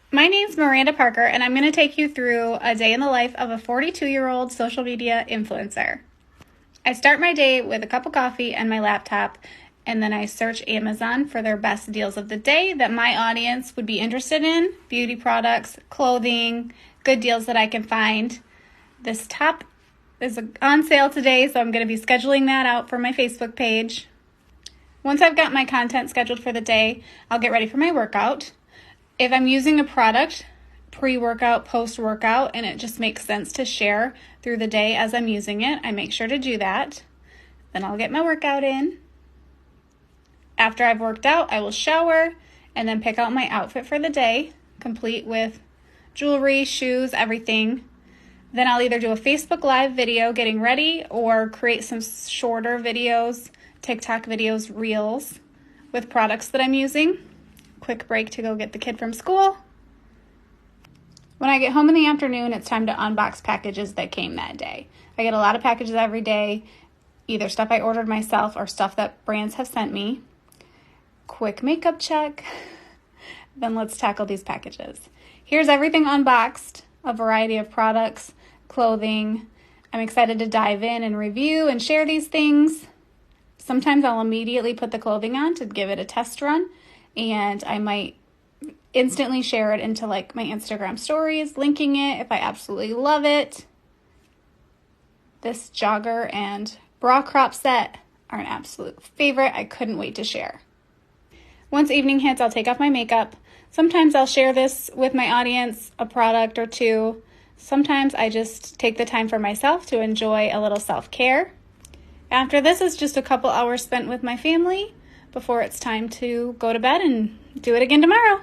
My name's Miranda Parker, and I'm going to take you through a day in the life of a 42-year-old social media influencer. I start my day with a cup of coffee and my laptop, and then I search Amazon for their best deals of the day that my audience would be interested in: beauty products, clothing, good deals that I can find. This top is on sale today, so I'm going to be scheduling that out for my Facebook page. Once I've got my content scheduled for the day, I'll get ready for my workout. If I'm using a product, pre-workout, post-workout, and it just makes sense to share through the day as I'm using it, I make sure to do that. Then I'll get my workout in. After I've worked out, I will shower and then pick out my outfit for the day, complete with jewelry, shoes, everything. Then I'll either do a Facebook Live video getting ready or create some shorter videos, TikTok videos, reels with products that I'm using. Quick break to go get the kid from school. When I get home in the afternoon, it's time to unbox packages that came that day. I get a lot of packages every day, either stuff I ordered myself or stuff that brands have sent me. Quick makeup check. Then let's tackle these packages. Here's everything unboxed, a variety of products, clothing. I'm excited to dive in and review and share these things. Sometimes I'll immediately put the clothing on to give it a test run, and I might instantly share it into my Instagram stories, linking it if I absolutely love it. This jogger and bra crop set are an absolute favorite. I couldn't wait to share. Once evening hits, I'll take off my makeup. Sometimes I'll share this with my audience, a product or two. Sometimes I just take the time for myself to enjoy a little self-care. After this is just a couple hours spent with my family before it's time to go to bed and do it again tomorrow.